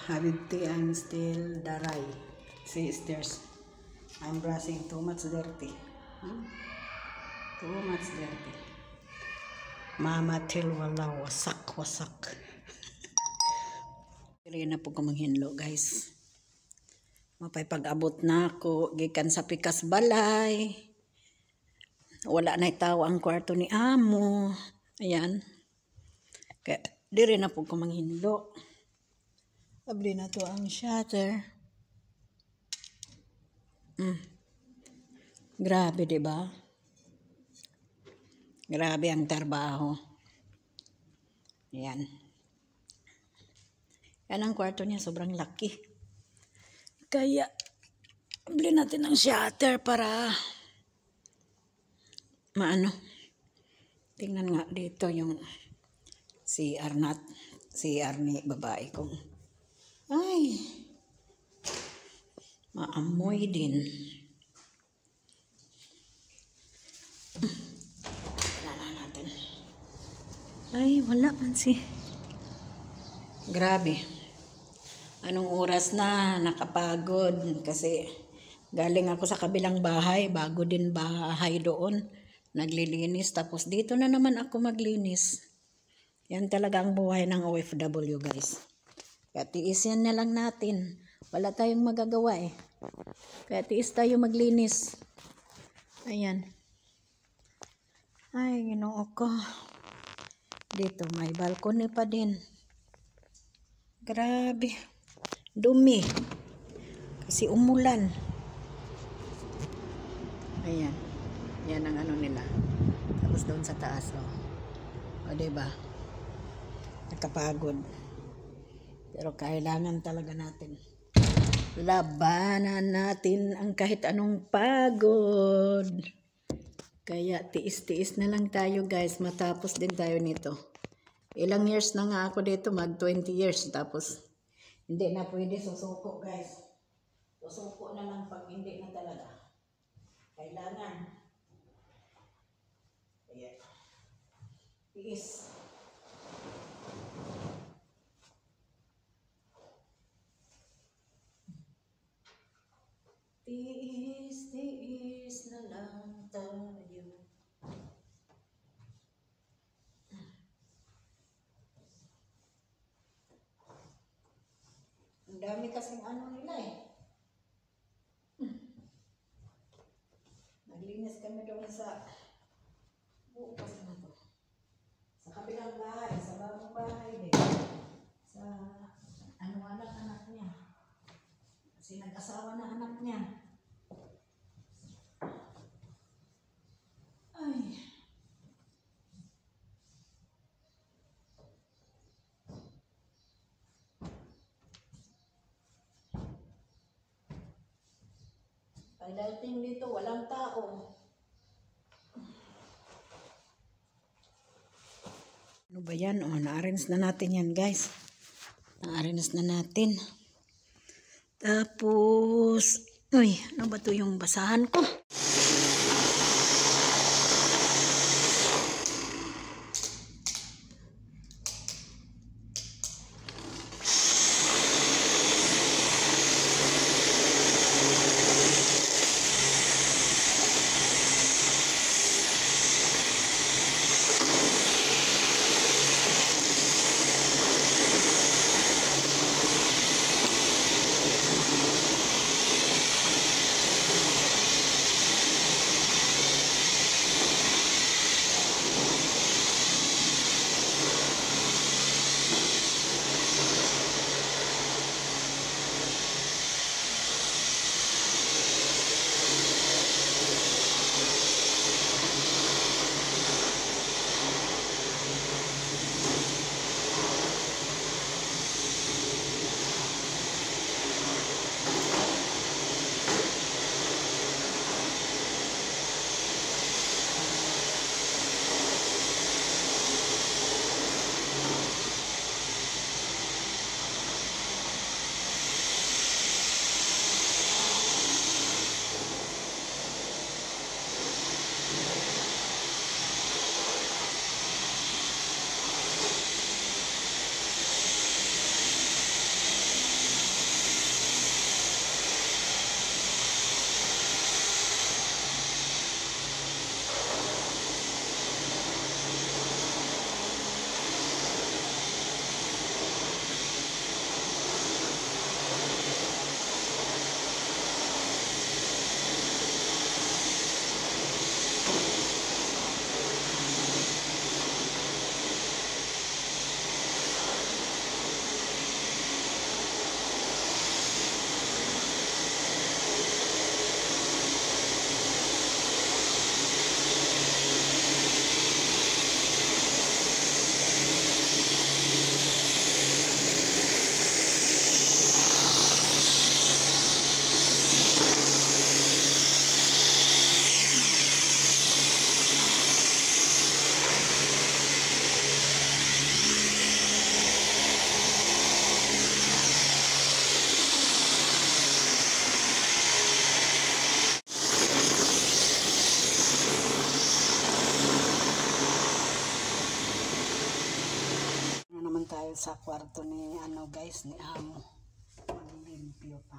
Habib tea, I'm still daray. See, there's, I'm brushing too much dirty. Too much dirty. Mama till wala, wasak. Dili na po ko manghinlo, guys. Mapay pag-abot na ako, gikan sa pikas balay. Wala na itaw ang kwarto ni amo. Ayan. Kaya, diri na po ko manghinlo. Abli na to ang shutter. Grabe, diba? Grabe ang trabaho. Ayan. Yan ang kwarto niya, sobrang laki. Kaya, abli natin ang shutter para maano. Tingnan nga dito yung CR ni babae kong. Ay, maamoy din. Wala natin. Ay, wala man si. Grabe. Anong oras na, nakapagod kasi galing ako sa kabilang bahay, bago din bahay doon. Naglilinis, tapos dito na naman ako maglinis. Yan talaga ang buhay ng OFW, guys. Kaya tiisin na lang natin. Wala tayong magagawa eh. Kaya tiis tayo maglinis. Ayan. Ay, Ginoo ko. Dito may balcony pa din. Grabe. Dumi. Kasi umulan. Ayan. Yan ang ano nila. Tapos doon sa taas, oh. O, diba? Nakapagod. Pero kailangan talaga natin. Labanan natin ang kahit anong pagod. Kaya tiis-tiis na lang tayo, guys. Matapos din tayo nito. Ilang years na nga ako dito, mag 20 years. Tapos, hindi na pwede susuko, guys. Susuko na lang pag hindi na talaga. Kailangan. Ayan. Tiis. Tiis na lang tayo. Ang dami kasing ano nila eh. Naglinis kami doon sa bukas na to. Sa kabilang bahay, sa bagong bahay din. Sa anak niya. Kasi nag-asawa na anak niya. Ay. Pagdating dito, walang tao. Ano ba yan? O, na-arrange na natin yan, guys. Na-arrange na natin. Tapos, uy, ano ba ito yung basahan ko? sa kwarto ni ano guys, ni amo. Maglimpyo pa.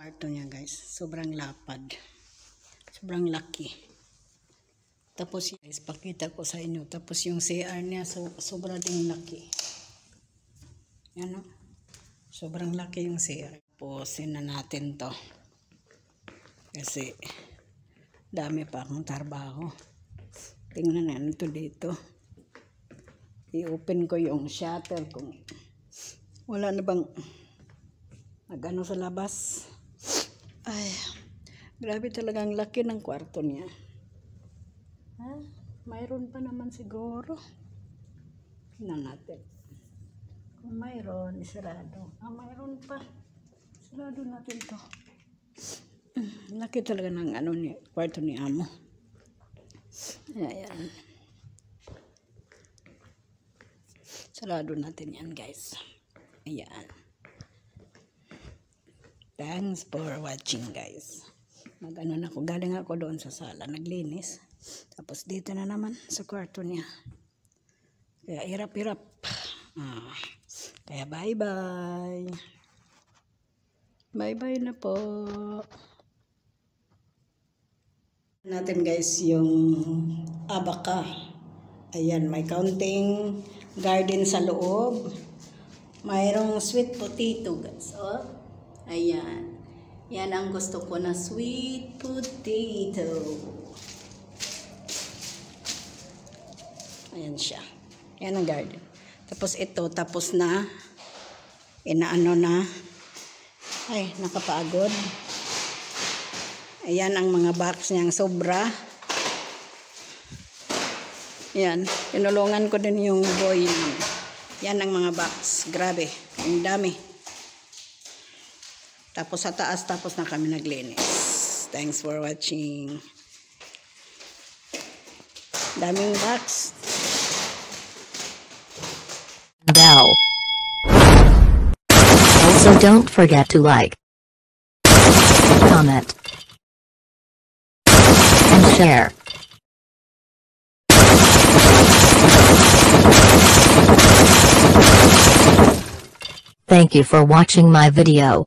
kwarto niya guys. Sobrang lapad. Sobrang laki. Tapos guys, pakita ko sa inyo. Tapos yung CR niya, sobrang ding laki. Yan o. Sobrang laki yung CR. Pusin na natin to. Kasi dami pa akong trabaho. Tingnan na ito dito. I-open ko yung shutter kung wala na bang nag-ano sa labas. Ay, grabe talagang laki ng kwarto niya. Ha? Mayroon pa naman siguro. Tingnan natin. Kung mayroon, isarado. Mayroon pa. Isarado natin to. Laki talaga ng ano ni kwarto ni Amo. Ayan. Sarado natin yan guys. Ayan. Thanks for watching guys. Mag-ano na ako. Galing ako doon sa sala. Naglinis. Tapos dito na naman sa kwarto niya. Kaya hirap-hirap. Kaya bye-bye. Bye-bye na po. Natin guys yung abaka. Ayan, may counting garden sa loob. Mayroong sweet potato guys. Oh, ayan. Yan ang gusto ko na sweet potato. Ayan siya. Yan ang garden. Tapos ito, tapos na. Inaano na. Ay, nakapagod. Ayan ang mga box niyang sobra. Yan. Tinulungan ko din yung boy. Yan ang mga box. Grabe. Ang dami. Tapos sa taas, tapos na kami naglinis. Thanks for watching. Daming box. Bell. Also don't forget to like, comment, and share. Thank you for watching my video.